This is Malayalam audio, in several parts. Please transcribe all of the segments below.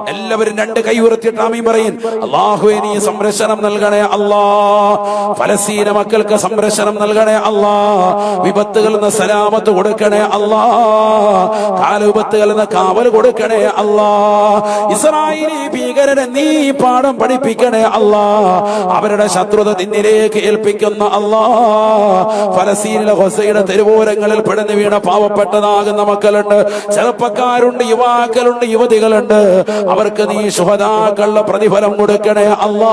എല്ലാവരും രണ്ട് കൈ ഉയർത്തിയിട്ട് ആമീൻ പറയും. അല്ലാഹുവേ നീ സംരക്ഷണം നൽകണേ അല്ലാ, ഫലസ്തീന മക്കൾക്ക് സംരക്ഷണം നൽകണേ അല്ലാ, വിപത്തുകളിൽ നിന്ന് സലാമത്ത് കൊടുക്കണേ അല്ലാ, കാലുവിപത്തുകളിൽ നിന്ന് കാവൽ കൊടുക്കണേ അല്ലാ, ഇസ്രായേലി ഭീകരനെ നീ പാഠം പഠിപ്പിക്കണേ അല്ലാ, അവരുടെ ശത്രുത നിന്നിലേക്ക് ഏൽപ്പിക്കുന്ന അല്ലാ, ഫലസ്തീനിലെ ഗസയുടെ തെരുവോരങ്ങളിൽ പിടഞ്ഞു വീണ പാവപ്പെട്ടതാകുന്ന മക്കളുണ്ട്, ചെറുപ്പക്കാരുണ്ട്, യുവാക്കളുണ്ട്, യുവതികളുണ്ട്. അവർക്ക് നീ ശുഹദാക്കളുടെ പ്രതിഫലം കൊടുക്കണേ അല്ലാ,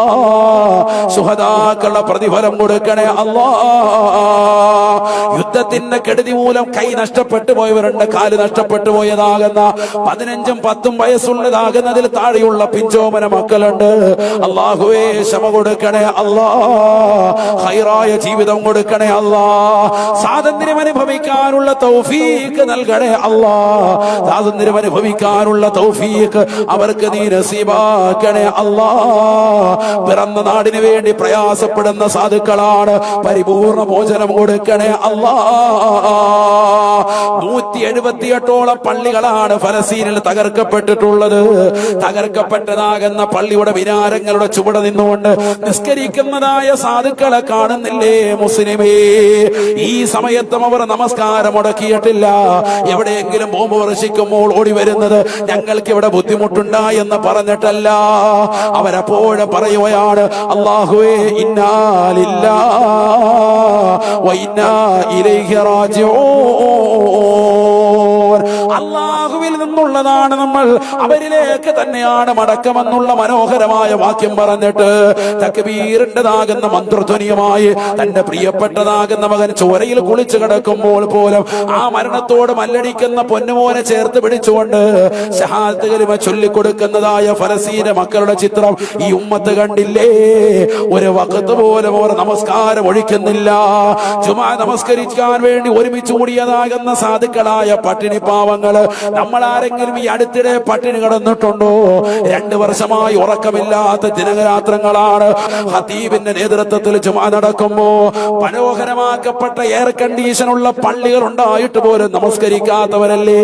ശുഹദാക്കളുടെ പ്രതിഫലം കൊടുക്കണേ അല്ലാ. യുദ്ധത്തിന്റെ കെടുതി മൂലം കൈ നഷ്ടപ്പെട്ടു പോയവരുണ്ട്, കാല് നഷ്ടപ്പെട്ടു പോയതാകുന്ന 15ഉം 10ഉം വയസ്സുള്ളതാകുന്നതിൽ താഴെയുള്ള പിഞ്ചോമന മക്കളുണ്ട്. അല്ലാഹുവേ ക്ഷമ കൊടുക്കണേ അല്ലാ, ഖൈറായ ജീവിതം കൊടുക്കണേ അല്ലാ, സ്വാതന്ത്ര്യം അനുഭവിക്കാനുള്ള തൗഫീഖ് നൽകണേ അല്ലാ, സ്വാതന്ത്ര്യം അനുഭവിക്കാനുള്ള തൗഫീഖ് അവർക്ക് നീ നസീബാക്കണേ അല്ലാ. പിറന്ന നാടിനു വേണ്ടി പ്രയാസപ്പെടുന്ന സാധുക്കളാണ്, പരിപൂർണ മോചനം കൊടുക്കണേ അല്ലാ. 178ഓളം പള്ളികളാണ് ഫലസ്തീനിൽ തകർക്കപ്പെട്ടിട്ടുള്ളത്. തകർക്കപ്പെട്ടതാകുന്ന പള്ളിയുടെ വിനാരങ്ങളുടെ ചുവടെ നിന്നുകൊണ്ട് നിസ്കരിക്കുന്നതായ സാധുക്കളെ കാണുന്നില്ലേ മുസ്ലിമേ? ഈ സമയത്തും അവർ നമസ്കാരം മുടക്കിയിട്ടില്ല. എവിടെയെങ്കിലും ബോംബ് വർഷിക്കുമ്പോൾ ഓടി വരുന്നത് ഞങ്ങൾക്ക് ഇവിടെ ബുദ്ധിമുട്ടുണ്ടാ എന്ന് പറഞ്ഞിട്ടല്ല, അവരപ്പോഴും പറയുകയാണ് അല്ലാഹുവേ ഇന്നാ ലില്ലാഹി വ ഇന്നാ ഇലൈഹി റാജിഊൻ. അല്ലാഹുവിൽ നിന്നുള്ളതാണ് നമ്മൾ, അവരിലേക്ക് തന്നെയാണ് മടക്കമെന്നുള്ള മനോഹരമായ വാക്യം പറഞ്ഞിട്ട് തക്ബീറിന്റേതാകുന്ന മന്ത്രധ്വനിയുമായി തന്റെ പ്രിയപ്പെട്ടതാകുന്ന മകൻ ചോരയിൽ കുളിച്ചു കിടക്കുമ്പോൾ പോലും ആ മരണത്തോട് മല്ലടിക്കുന്ന പൊന്നുമോനെ ചേർത്ത് പിടിച്ചുകൊണ്ട് ശഹാദത്ത് കലിമ ചൊല്ലിക്കൊടുക്കുന്നതായ ഫലസ്തീന മക്കളുടെ ചിത്രം ഈ ഉമ്മത്ത് കണ്ടില്ലേ? ഒരു വഖത്ത് പോലും അവർ നമസ്കാരം ഒഴിക്കുന്നില്ല. ജുമാ നമസ്കരിക്കാൻ വേണ്ടി ഒരുമിച്ച് കൂടിയതാകുന്ന സാധുക്കളായ പട്ടിണി പാവങ്ങള് നമ്മൾ ആരെങ്കിലും ഈ അടുത്തിടെ പട്ടിണി കിടന്നിട്ടുണ്ടോ? 2 വർഷമായി ഉറക്കമില്ലാത്ത ദിനരാത്രങ്ങളാണ്. ഖതീബിന്റെ നേതൃത്വത്തിൽ ജുമാ നടക്കുമ്പോ മനോഹരമാക്കപ്പെട്ട എയർ കണ്ടീഷൻ ഉള്ള പള്ളികൾ ഉണ്ടായിട്ട് പോലും നമസ്കരിക്കാത്തവരല്ലേ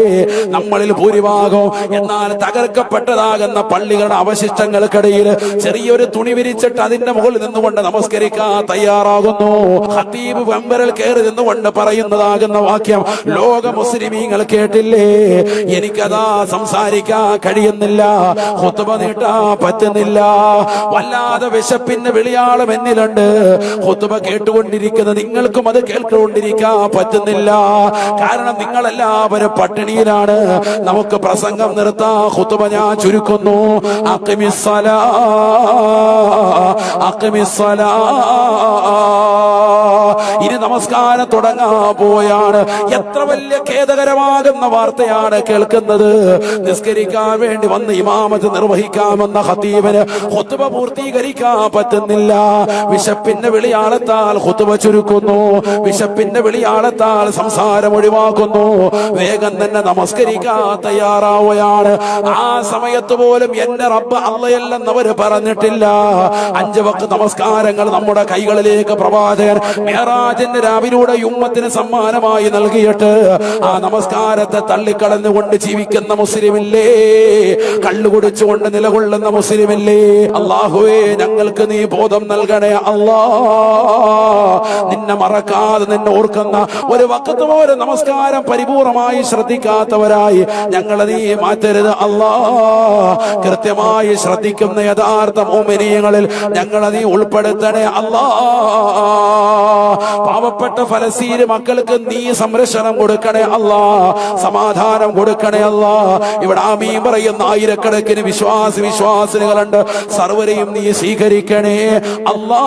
നമ്മളിൽ ഭൂരിഭാഗം. എന്നാൽ തകർക്കപ്പെട്ടതാകുന്ന പള്ളികളുടെ അവശിഷ്ടങ്ങൾക്കിടയിൽ ചെറിയൊരു തുണി വിരിച്ചിട്ട് അതിന്റെ മുകളിൽ നിന്നുകൊണ്ട് നമസ്കരിക്കാൻ തയ്യാറാകുന്നു. ഖതീബ് മെമ്പറിൽ കയറി നിന്നുകൊണ്ട് പറയുന്നതാകുന്ന വാക്യം ലോക മുസ്ലിമീങ്ങൾ കേട്ടില്ലേ? എനിക്കതാ സംസാരിക്കാൻ കഴിയുന്നില്ല, ഖുത്ബ നീട്ടാൻ പറ്റുന്നില്ല, വല്ലാതെ വിശപ്പിന്റെ വിളിയാളം എന്നിലുണ്ട്. ഖുത്ബ കേട്ടുകൊണ്ടിരിക്കുന്ന നിങ്ങൾക്കും അത് കേട്ടുകൊണ്ടിരിക്കാൻ പറ്റുന്നില്ല, കാരണം നിങ്ങളെല്ലാവരും പട്ടിണിയിലാണ്. നമുക്ക് പ്രസംഗം നിർത്താൻ ഖുത്ബ ഞാൻ ചുരുക്കുന്നു. അഖിമിസ്സലാ അഖിമിസ്സലാ. ഇനി നമസ്കാരം തുടങ്ങാൻ പോയാണ്. എത്ര വലിയ ഖേദകരമാകുന്ന വാർത്തയാണ് കേൾക്കുന്നത്. നിസ്കരിക്കാൻ വേണ്ടി വന്ന് ഇമാമത്ത് നിർവഹിക്കാമെന്ന ഖതീബിന് ഖുത്ബ പൂർത്തീകരിക്കാൻ പറ്റുന്നില്ല. വിശപ്പിന്റെ വിളിയാളത്താൽ ഖുത്ബ ചുരുക്കുന്നു, വിശപ്പിന്റെ വിളിയാളത്താൽ സംസാരം ഒഴിവാക്കുന്നു. വേഗം തന്നെ നമസ്കരിക്കാൻ തയ്യാറാവുകയാണ്. ആ സമയത്ത് പോലും എന്റെ റബ്ബ് അള്ളയല്ലെന്നവര് പറഞ്ഞിട്ടില്ല. 5 വഖ്ത് നമസ്കാരങ്ങൾ നമ്മുടെ കൈകളിലേക്ക് പ്രവാചകൻ മിഅ്റാജിന്റെ രാവിലൂടെ ഉമ്മത്തിന് സമ്മാനമായി നൽകിയിട്ട് ആ നമസ്കാരത്തെ തള്ളിക്കളഞ്ഞുകൊണ്ട് ജീവിക്കുന്ന മുസ്ലിമില്ലേ? കള്ളുകുടിച്ചുകൊണ്ട് നിലകൊള്ളുന്ന മുസ്ലിമില്ലേ? അല്ലാഹുവേ ഞങ്ങൾക്ക് നീ ബോധം നൽകണേ അല്ലാ. നിന്നെ മറക്കാതെ നിന്നെ ഓർക്കുന്ന ഒരു വഖ്ത് പോലും നമസ്കാരം പരിപൂർണമായി ശ്രദ്ധിക്കാത്തവരായി ഞങ്ങളെ നീ മാറ്റരുത് അല്ലാ. കൃത്യമായി ശ്രദ്ധിക്കുന്ന യഥാർത്ഥ മുഅ്മിനീങ്ങളിൽ ഞങ്ങളെ നീ ഉൾപ്പെടുത്തണേ അല്ലാ. പാവപ്പെട്ട ഫലസ്തീന മക്കൾക്ക് നീ സംരക്ഷണം കൊടുക്കണേ അല്ലാ, സമാധാനം കൊടുക്കണേ അല്ലാ. ഇവിടെ ആമീൻ പറയുന്ന ആയിരക്കണക്കിന് വിശ്വാസികളുണ്ട്. സർവരെയും നീ സ്വീകരിക്കണേ അല്ലാ.